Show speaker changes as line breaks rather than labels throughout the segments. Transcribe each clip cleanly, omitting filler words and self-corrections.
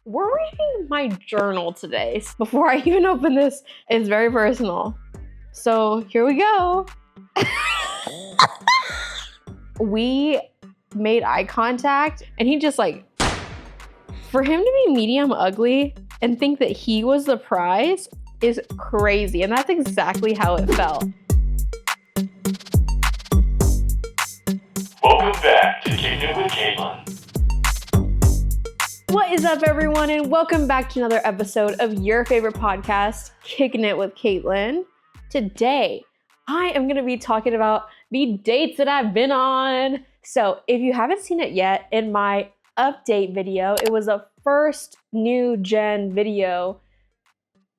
We're reading my journal today. Before I even open this, it's very personal. So here we go. We made eye contact and he just for him to be medium ugly and think that he was the prize is crazy. And that's exactly how it felt.
Welcome back to Kickin It With Katelyn.
What is up, everyone, and welcome back to another episode of your favorite podcast, Kickin It With Katelyn. Today, I am going to be talking about the dates that I've been on. So if you haven't seen it yet, in my update video, it was a first new gen video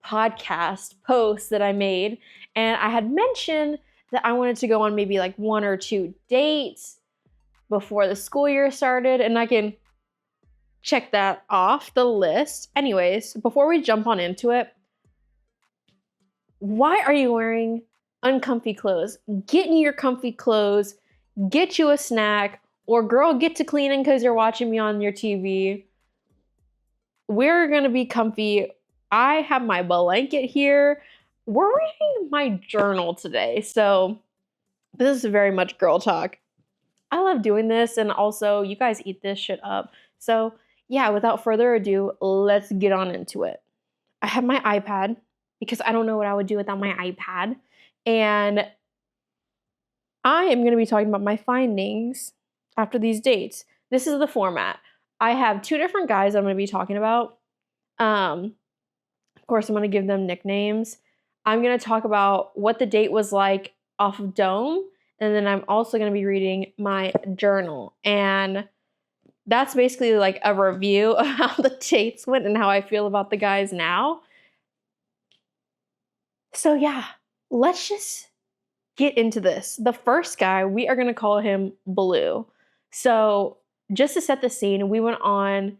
podcast post that I made. And I had mentioned that I wanted to go on maybe like 1 or 2 dates before the school year started. And I can check that off the list. Anyways, before we jump on into it, why are you wearing uncomfy clothes? Get in your comfy clothes, get you a snack, or girl, get to cleaning because you're watching me on your TV. We're gonna be comfy. I have my blanket here. We're reading my journal today, so this is very much girl talk. I love doing this, and also you guys eat this shit up. So yeah, without further ado, let's get on into it. I have my iPad because I don't know what I would do without my iPad. And I am going to be talking about my findings after these dates. This is the format. I have 2 different guys I'm going to be talking about. Of course, I'm going to give them nicknames. I'm going to talk about what the date was like off of Dome. And then I'm also going to be reading my journal. And that's basically like a review of how the dates went and how I feel about the guys now. So yeah, let's just get into this. The first guy, we are going to call him Blue. So just to set the scene, we went on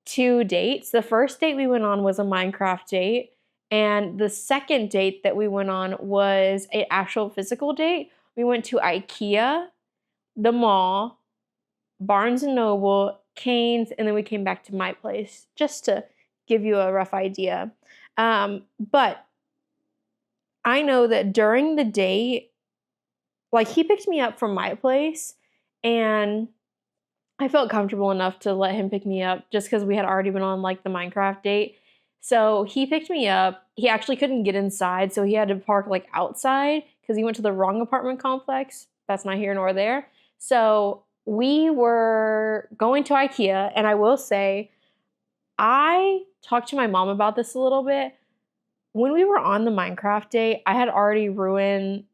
2 dates. The first date we went on was a Minecraft date. And the second date that we went on was an actual physical date. We went to IKEA, the mall, Barnes & Noble, Cane's, and then we came back to my place, just to give you a rough idea. But I know that during the date, he picked me up from my place, and I felt comfortable enough to let him pick me up just because we had already been on the Minecraft date. So he picked me up. He actually couldn't get inside, so he had to park outside because he went to the wrong apartment complex. That's not here nor there. So we were going to IKEA, and I will say, I talked to my mom about this a little bit. When we were on the Minecraft date, I had already ruined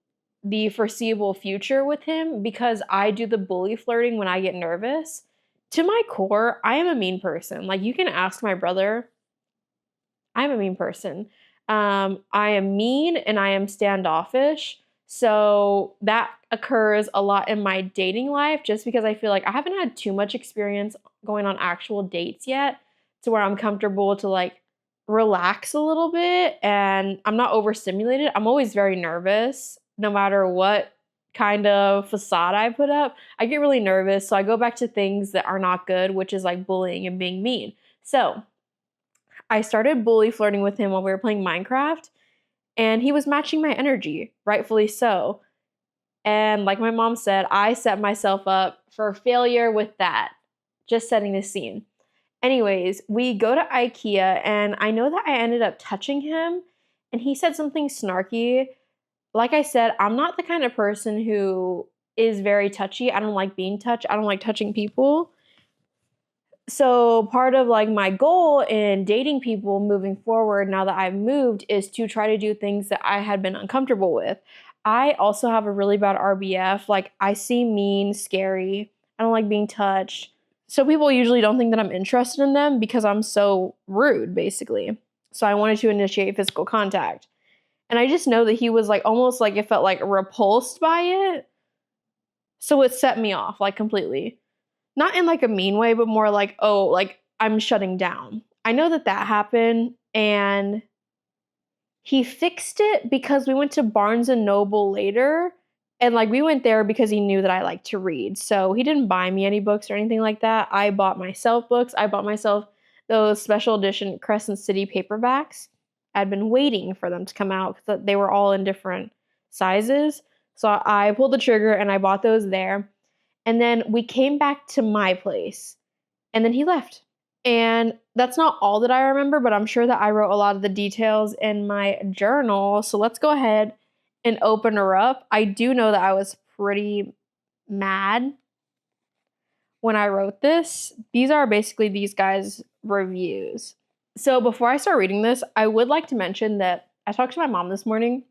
the foreseeable future with him because I do the bully flirting when I get nervous. To my core, I am a mean person. You can ask my brother. I'm a mean person. I am mean and I am standoffish. So that occurs a lot in my dating life just because I feel I haven't had too much experience going on actual dates yet to where I'm comfortable to relax a little bit and I'm not overstimulated. I'm always very nervous no matter what kind of facade I put up. I get really nervous, so I go back to things that are not good, which is bullying and being mean. So I started bully flirting with him while we were playing Minecraft. And he was matching my energy, rightfully so. And like my mom said, I set myself up for failure with that. Just setting the scene. Anyways, we go to IKEA, and I know that I ended up touching him, and he said something snarky. Like I said, I'm not the kind of person who is very touchy. I don't like being touched. I don't like touching people. So part of my goal in dating people moving forward now that I've moved is to try to do things that I had been uncomfortable with. I also have a really bad RBF. I seem mean, scary. I don't like being touched. So people usually don't think that I'm interested in them because I'm so rude, basically. So I wanted to initiate physical contact. And I just know that he was almost it felt repulsed by it. So it set me off completely. Not in a mean way, but more I'm shutting down. I know that happened, and he fixed it because we went to Barnes & Noble later, and we went there because he knew that I like to read. So he didn't buy me any books or anything like that. I bought myself books. I bought myself those special edition Crescent City paperbacks. I'd been waiting for them to come out because they were all in different sizes. So I pulled the trigger and I bought those there. And then we came back to my place and then he left. And that's not all that I remember, but I'm sure that I wrote a lot of the details in my journal. So let's go ahead and open her up. I do know that I was pretty mad when I wrote this. These are basically these guys' reviews. So before I start reading this, I would like to mention that I talked to my mom this morning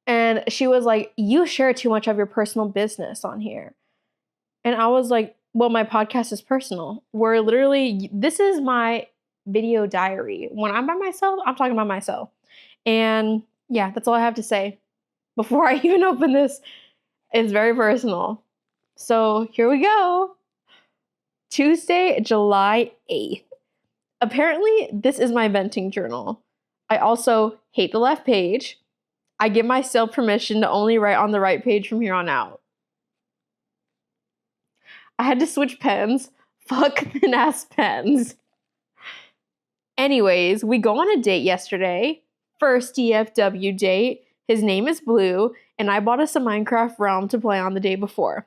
and she was like, you share too much of your personal business on here. And I was like, well, my podcast is personal. This is my video diary. When I'm by myself, I'm talking about myself. And yeah, that's all I have to say. Before I even open this, it's very personal. So here we go. Tuesday, July 8th. Apparently, this is my venting journal. I also hate the left page. I give myself permission to only write on the right page from here on out. I had to switch pens. Fuck thin-ass pens. Anyways, we go on a date yesterday. First DFW date. His name is Blue, and I bought us a Minecraft realm to play on the day before.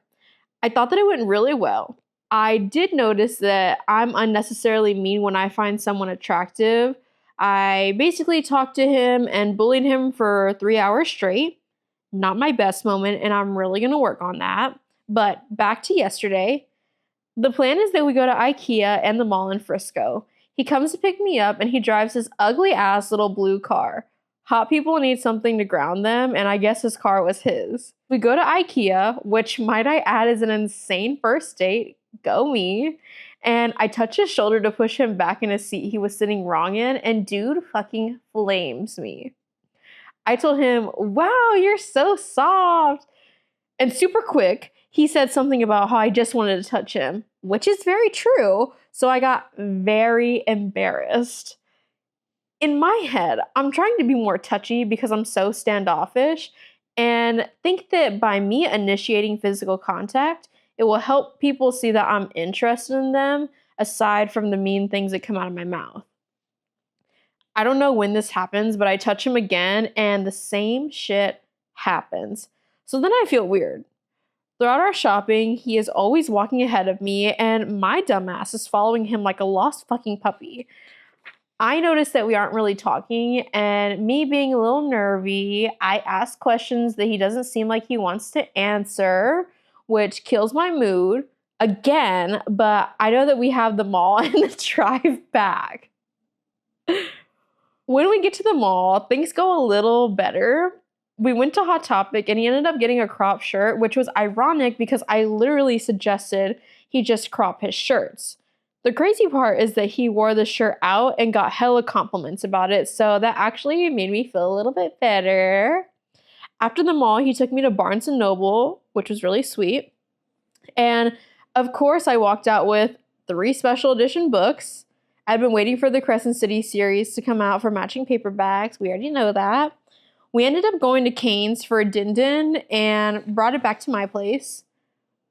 I thought that it went really well. I did notice that I'm unnecessarily mean when I find someone attractive. I basically talked to him and bullied him for 3 hours straight. Not my best moment, and I'm really going to work on that. But back to yesterday. The plan is that we go to IKEA and the mall in Frisco. He comes to pick me up, and he drives this ugly-ass little blue car. Hot people need something to ground them, and I guess his car was his. We go to IKEA, which might I add is an insane first date. Go me. And I touch his shoulder to push him back in a seat he was sitting wrong in, and dude fucking flames me. I told him, wow, you're so soft. And super quick, he said something about how I just wanted to touch him, which is very true. So I got very embarrassed. In my head, I'm trying to be more touchy because I'm so standoffish and think that by me initiating physical contact, it will help people see that I'm interested in them aside from the mean things that come out of my mouth. I don't know when this happens, but I touch him again and the same shit happens. So then I feel weird. Throughout our shopping, he is always walking ahead of me and my dumbass is following him like a lost fucking puppy. I notice that we aren't really talking, and me being a little nervy, I ask questions that he doesn't seem like he wants to answer, which kills my mood again, but I know that we have the mall and the drive back. When we get to the mall, things go a little better. We went to Hot Topic, and he ended up getting a crop shirt, which was ironic because I literally suggested he just crop his shirts. The crazy part is that he wore the shirt out and got hella compliments about it, so that actually made me feel a little bit better. After the mall, he took me to Barnes & Noble, which was really sweet. And of course, I walked out with 3 special edition books. I'd been waiting for the Crescent City series to come out for matching paperbacks. We already know that. We ended up going to Cane's for a din-din and brought it back to my place.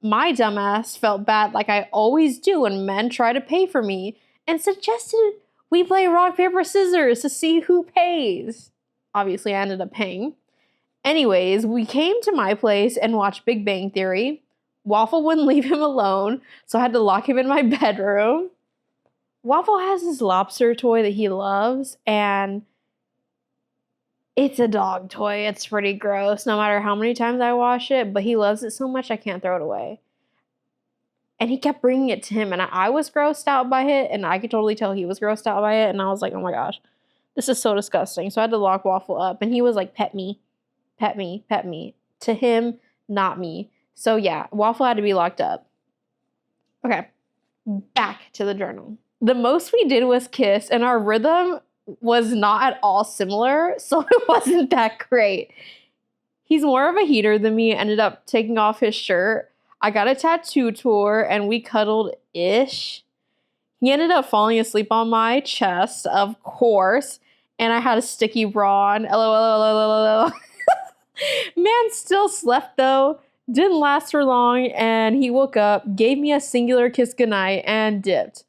My dumbass felt bad like I always do when men try to pay for me and suggested we play rock, paper, scissors to see who pays. Obviously, I ended up paying. Anyways, we came to my place and watched Big Bang Theory. Waffle wouldn't leave him alone, so I had to lock him in my bedroom. Waffle has this lobster toy that he loves, and it's a dog toy. It's pretty gross, no matter how many times I wash it, but he loves it so much I can't throw it away. And he kept bringing it to him, and I was grossed out by it, and I could totally tell he was grossed out by it, and I was like, oh my gosh, this is so disgusting. So I had to lock Waffle up, and he was like, pet me, pet me, pet me. To him, not me. So yeah, Waffle had to be locked up. Okay, back to the journal. The most we did was kiss, and our rhythm was not at all similar, so it wasn't that great. He's more of a heater than me, ended up taking off his shirt. I got a tattoo tour, and we cuddled-ish. He ended up falling asleep on my chest, of course, and I had a sticky bra on. LOL. Man still slept, though. Didn't last for long, and he woke up, gave me a singular kiss goodnight, and dipped.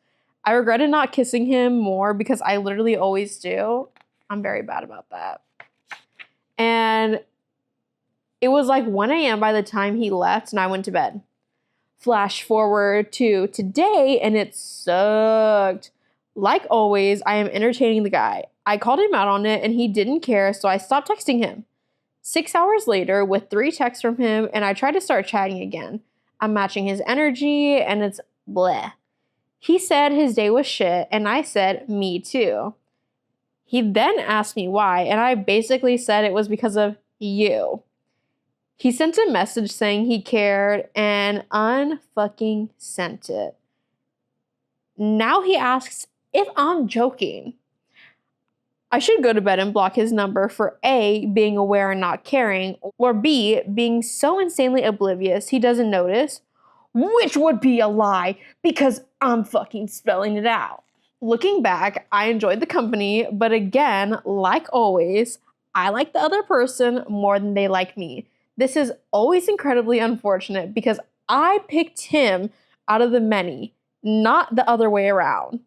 I regretted not kissing him more because I literally always do. I'm very bad about that. And it was like 1 a.m. by the time he left and I went to bed. Flash forward to today and it sucked. Like always, I am entertaining the guy. I called him out on it and he didn't care, so I stopped texting him. 6 hours later, with 3 texts from him, and I tried to start chatting again. I'm matching his energy and it's bleh. He said his day was shit, and I said, me too. He then asked me why, and I basically said it was because of you. He sent a message saying he cared and unfucking sent it. Now he asks if I'm joking. I should go to bed and block his number for A, being aware and not caring, or B, being so insanely oblivious he doesn't notice, which would be a lie because I'm fucking spelling it out. Looking back, I enjoyed the company, but again, like always, I like the other person more than they like me. This is always incredibly unfortunate because I picked him out of the many, not the other way around.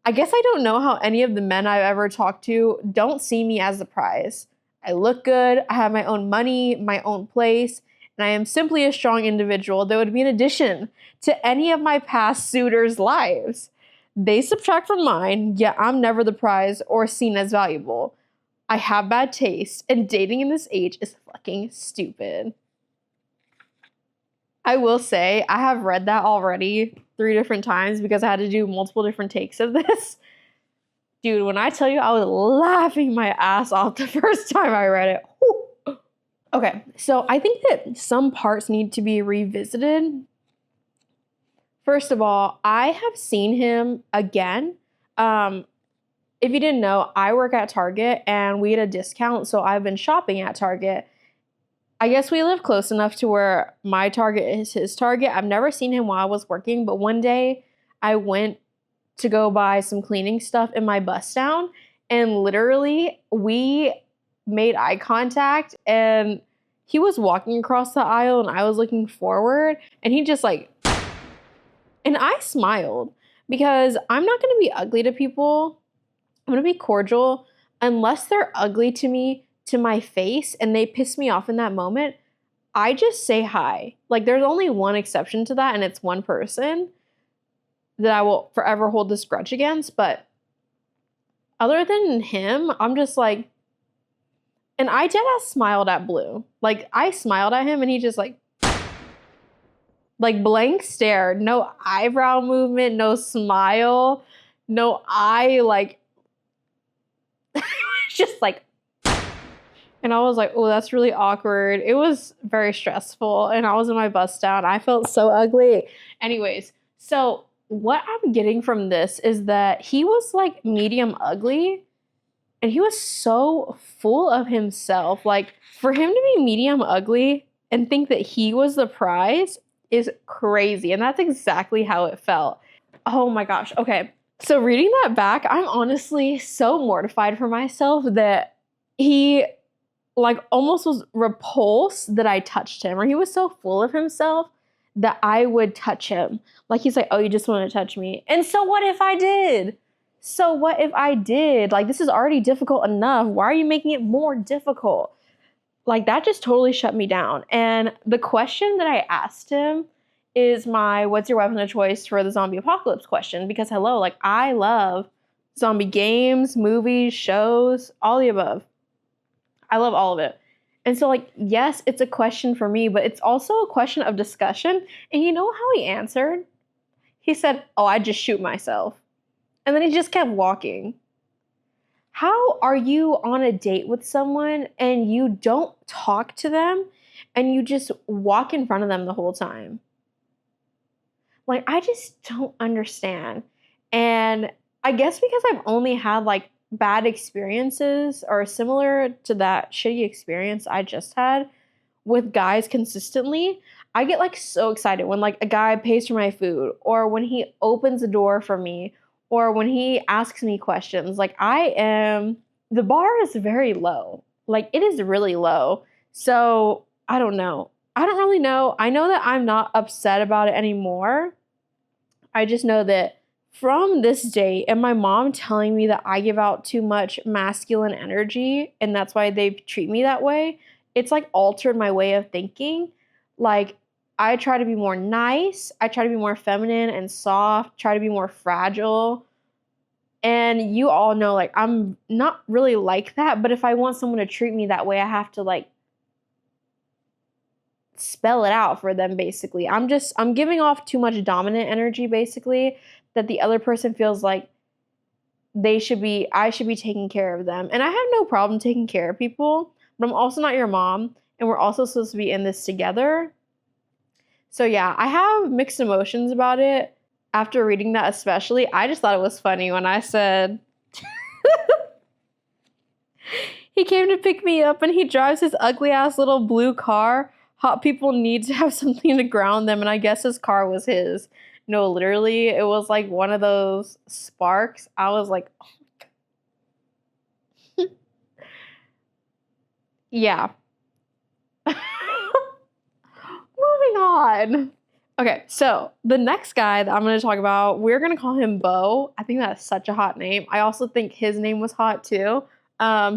I guess I don't know how any of the men I've ever talked to don't see me as the prize. I look good, I have my own money, my own place, and I am simply a strong individual that would be an addition to any of my past suitors' lives. They subtract from mine, yet I'm never the prize or seen as valuable. I have bad taste, and dating in this age is fucking stupid. I will say, I have read that already 3 different times because I had to do multiple different takes of this. Dude, when I tell you I was laughing my ass off the first time I read it. Whew. Okay, so I think that some parts need to be revisited. First of all, I have seen him again. If you didn't know, I work at Target and we get a discount, so I've been shopping at Target. I guess we live close enough to where my Target is his Target. I've never seen him while I was working, but one day I went to go buy some cleaning stuff in my bus down, and literally we made eye contact and he was walking across the aisle and I was looking forward and he just like, and I smiled because I'm not going to be ugly to people. I'm going to be cordial unless they're ugly to me, to my face, and they piss me off in that moment. I just say hi. Like, there's only one exception to that, and it's one person that I will forever hold this grudge against. But other than him, I'm just like, and I deadass smiled at Blue. Like, I smiled at him, and he just like blank stare, no eyebrow movement, no smile, no eye, like, just like, and I was like, oh, that's really awkward. It was very stressful, and I was in my bus down. I felt so ugly. Anyways, so what I'm getting from this is that he was like medium ugly, and he was so full of himself. Like, for him to be medium ugly and think that he was the prize is crazy, and that's exactly how it felt. Oh my gosh. Okay. So reading that back, I'm honestly so mortified for myself that he like almost was repulsed that I touched him, or he was so full of himself that I would touch him. Like, he's like, oh, you just want to touch me. And so what if I did? So what if I did? Like, this is already difficult enough. Why are you making it more difficult? Like, that just totally shut me down. And the question that I asked him is my what's your weapon of choice for the zombie apocalypse question, because hello, like, I love zombie games, movies, shows, all the above. I love all of it. And so, like, yes, it's a question for me, but it's also a question of discussion. And you know how he answered? He said, oh, I just shoot myself. And then he just kept walking. How are you on a date with someone and you don't talk to them and you just walk in front of them the whole time? Like, I just don't understand. And I guess because I've only had like bad experiences or similar to that shitty experience I just had with guys consistently, I get like so excited when like a guy pays for my food, or when he opens the door for me, or when he asks me questions. Like, the bar is very low. Like, it is really low. So I don't know. I don't really know. I know that I'm not upset about it anymore. I just know that from this date and my mom telling me that I give out too much masculine energy and that's why they treat me that way, it's like altered my way of thinking. Like, I try to be more nice, I try to be more feminine and soft, try to be more fragile. And you all know, like, I'm not really like that, but if I want someone to treat me that way, I have to, like, spell it out for them, basically. I'm giving off too much dominant energy, basically, that the other person feels like I should be taking care of them. And I have no problem taking care of people, but I'm also not your mom, and we're also supposed to be in this together. So yeah, I have mixed emotions about it after reading that, especially. I just thought it was funny when I said he came to pick me up and he drives his ugly ass little blue car. Hot people need to have something to ground them, and I guess his car was his. No, literally, it was like one of those Sparks. I was like, oh. Yeah. Moving on. Okay, so the next guy that I'm going to talk about, we're going to call him Bo. I think that's such a hot name. I also think his name was hot too.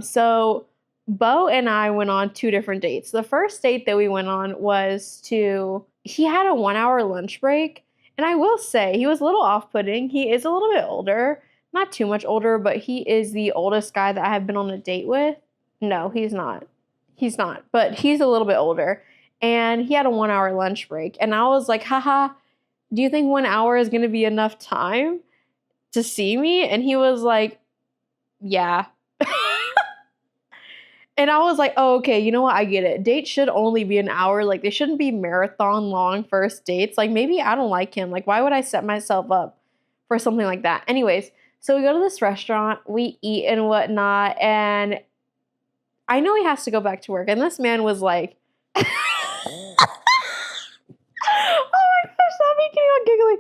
So Bo and I went on 2 different dates. The first date that we went on was he had a 1-hour lunch break. And I will say, he was a little off-putting. He is a little bit older. Not too much older, but he is the oldest guy that I have been on a date with. No, he's not. He's not. But he's a little bit older. And he had a 1-hour lunch break. And I was like, haha, do you think 1 hour is going to be enough time to see me? And he was like, yeah. And I was like, oh, okay, you know what? I get it. Dates should only be an hour. Like, they shouldn't be marathon long first dates. Like, maybe I don't like him. Like, why would I set myself up for something like that? Anyways, so we go to this restaurant, we eat and whatnot. And I know he has to go back to work. And this man was like, oh my gosh, stop making me all giggly.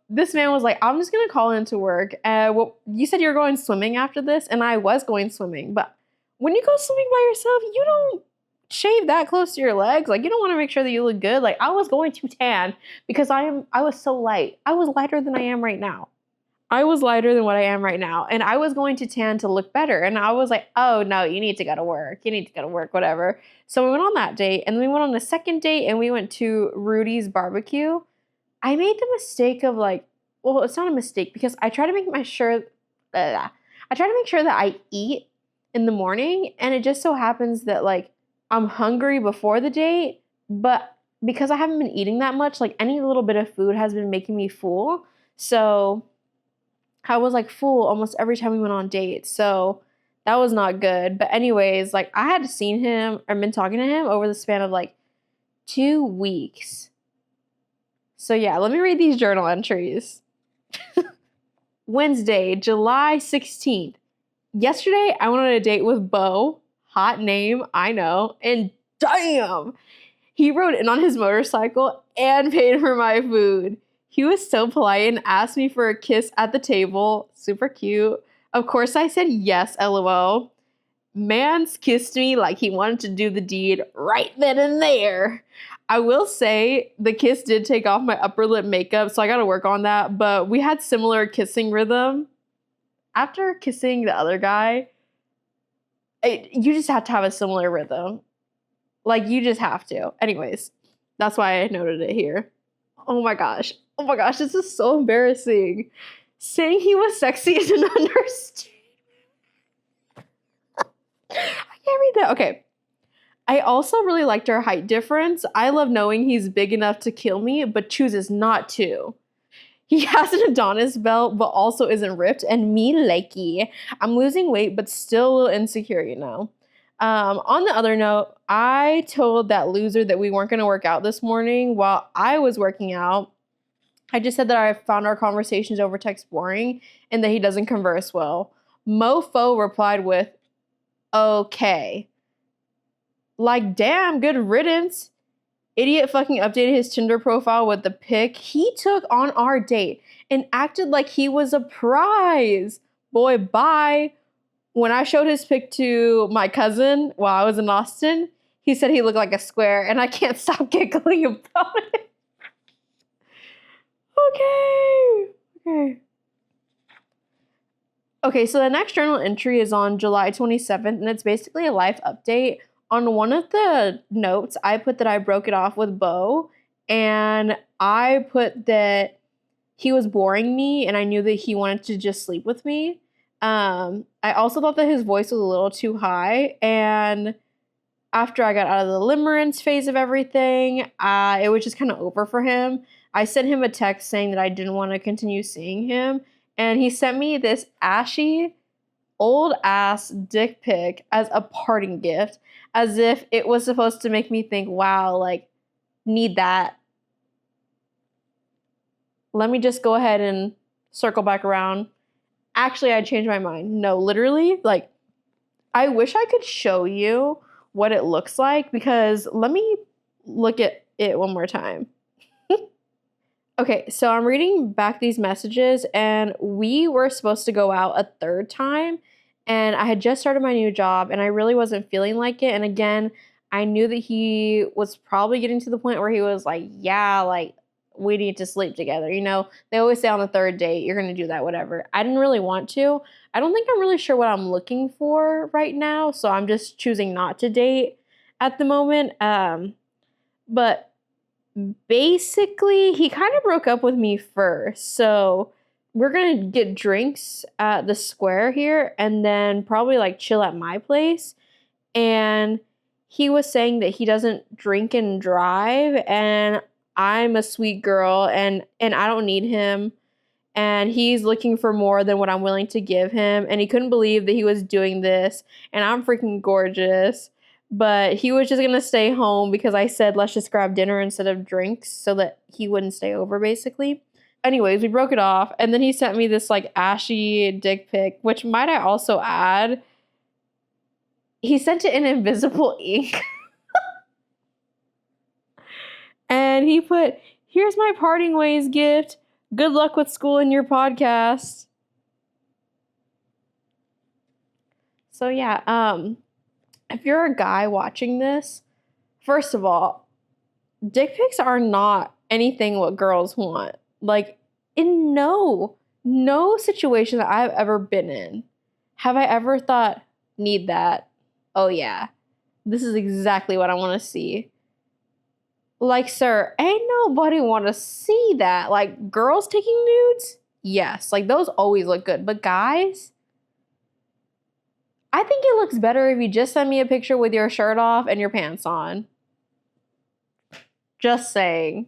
This man was like, I'm just gonna call into work. Well, you said you're going swimming after this, and I was going swimming. But when you go swimming by yourself, you don't shave that close to your legs. Like, you don't want to make sure that you look good. Like, I was going to tan because I was so light. I was lighter than I am right now. I was lighter than what I am right now. And I was going to tan to look better. And I was like, oh no, you need to go to work. You need to go to work, whatever. So we went on that date. And then we went on a second date and we went to Rudy's barbecue. I made the mistake of like, well, it's not a mistake because I try to make sure that I eat in the morning. And it just so happens that like I'm hungry before the date. But because I haven't been eating that much, like any little bit of food has been making me full. So I was like full almost every time we went on dates. So that was not good. But anyways, like I had seen him or been talking to him over the span of like 2 weeks. So yeah, let me read these journal entries. Wednesday, July 16th. Yesterday, I went on a date with Bo. Hot name, I know. And damn, he rode in on his motorcycle and paid for my food. He was so polite and asked me for a kiss at the table. Super cute. Of course, I said yes, LOL. Mans kissed me like he wanted to do the deed right then and there. I will say the kiss did take off my upper lip makeup, so I gotta work on that. But we had similar kissing rhythm. After kissing the other guy, you just have to have a similar rhythm. Like, you just have to. Anyways, that's why I noted it here. Oh my gosh, this is so embarrassing. Saying he was sexy is an understatement. I can't read that. Okay. I also really liked our height difference. I love knowing he's big enough to kill me, but chooses not to. He has an Adonis belt, but also isn't ripped, and me likey. I'm losing weight, but still a little insecure, you know. On the other note, I told that loser that we weren't going to work out this morning while I was working out. I just said that I found our conversations over text boring and that he doesn't converse well. Mofo replied with, okay. Like, damn, good riddance. Idiot fucking updated his Tinder profile with the pic he took on our date and acted like he was a prize. Boy, bye. When I showed his pic to my cousin while I was in Austin, he said he looked like a square, and I can't stop giggling about it. Okay, so the next journal entry is on July 27th, and it's basically a life update. On one of the notes, I put that I broke it off with Bo, and I put that he was boring me, and I knew that he wanted to just sleep with me. I also thought that his voice was a little too high, and after I got out of the limerence phase of everything, it was just kind of over for him. I sent him a text saying that I didn't want to continue seeing him, and he sent me this ashy, old ass dick pic as a parting gift, as if it was supposed to make me think, wow, like, need that. Let me just go ahead and circle back around. Actually, I changed my mind. No, literally, like, I wish I could show you what it looks like, because let me look at it one more time. Okay, so I'm reading back these messages, and we were supposed to go out a third time, and I had just started my new job, and I really wasn't feeling like it. And again, I knew that he was probably getting to the point where he was like, yeah, like, we need to sleep together. You know, they always say on the third date, you're going to do that, whatever. I didn't really want to. I don't think I'm really sure what I'm looking for right now, so I'm just choosing not to date at the moment. But basically, he kind of broke up with me first. So we're going to get drinks at the square here, and then probably like chill at my place. And he was saying that he doesn't drink and drive, and I'm a sweet girl, and I don't need him, and he's looking for more than what I'm willing to give him, and he couldn't believe that he was doing this, and I'm freaking gorgeous. But he was just gonna stay home because I said let's just grab dinner instead of drinks so that he wouldn't stay over, basically. Anyways, we broke it off, and then he sent me this like ashy dick pic, which might I also add, he sent it in invisible ink. And he put, here's my parting ways gift. Good luck with school and your podcast. So yeah, if you're a guy watching this, first of all, dick pics are not anything what girls want. Like, in no situation that I've ever been in have I ever thought, need that. Oh yeah, this is exactly what I want to see. Like, sir, ain't nobody want to see that. Like, girls taking nudes? Yes, like those always look good. But guys, I think it looks better if you just send me a picture with your shirt off and your pants on. Just saying.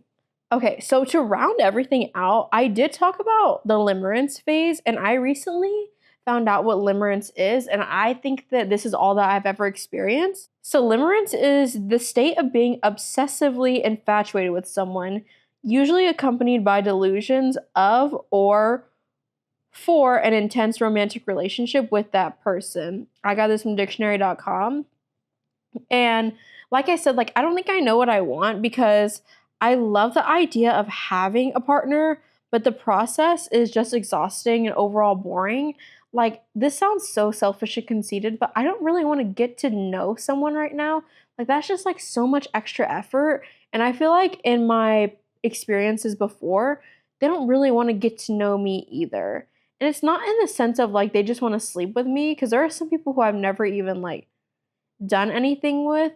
Okay, so to round everything out, I did talk about the limerence phase, and I recently found out what limerence is, and I think that this is all that I've ever experienced. So limerence is the state of being obsessively infatuated with someone, usually accompanied by delusions of or for an intense romantic relationship with that person. I got this from dictionary.com. And like I said, like, I don't think I know what I want, because I love the idea of having a partner, but the process is just exhausting and overall boring. Like, this sounds so selfish and conceited, but I don't really want to get to know someone right now. Like, that's just like so much extra effort. And I feel like in my experiences before, they don't really want to get to know me either. And it's not in the sense of like they just want to sleep with me, because there are some people who I've never even like done anything with,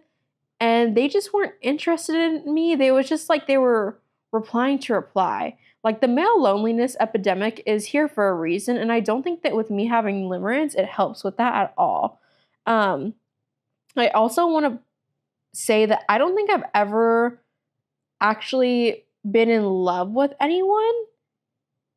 and they just weren't interested in me. They was just like they were replying to reply. Like, the male loneliness epidemic is here for a reason, and I don't think that with me having limerence, it helps with that at all. I also want to say that I don't think I've ever actually been in love with anyone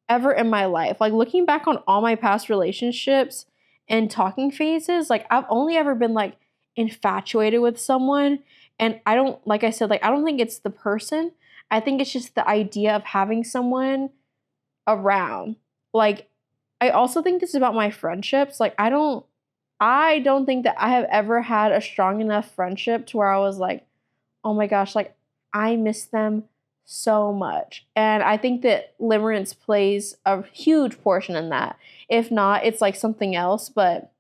ever in my life. Like, looking back on all my past relationships and talking phases, like, I've only ever been like infatuated with someone. And I don't, like I said, like, I don't think it's the person. I think it's just the idea of having someone around. Like, I also think this is about my friendships. Like, I don't think that I have ever had a strong enough friendship to where I was like, oh my gosh, like, I miss them so much. And I think that limerence plays a huge portion in that. If not, it's like something else, but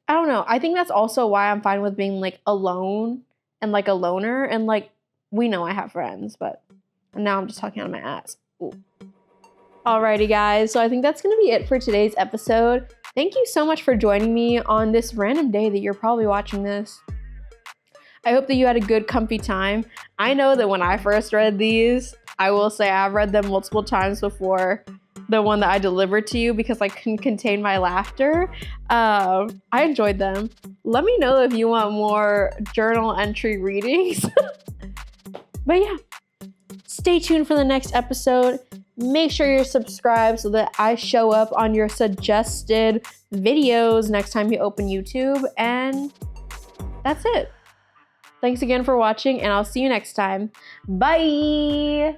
I don't know. I think that's also why I'm fine with being like alone and like a loner. And like, we know I have friends, but now I'm just talking out of my ass. Alrighty, guys. So I think that's going to be it for today's episode. Thank you so much for joining me on this random day that you're probably watching this. I hope that you had a good, comfy time. I know that when I first read these, I will say I've read them multiple times before the one that I delivered to you because I couldn't contain my laughter. I enjoyed them. Let me know if you want more journal entry readings. But yeah, stay tuned for the next episode. Make sure you're subscribed so that I show up on your suggested videos next time you open YouTube. And that's it. Thanks again for watching, and I'll see you next time. Bye!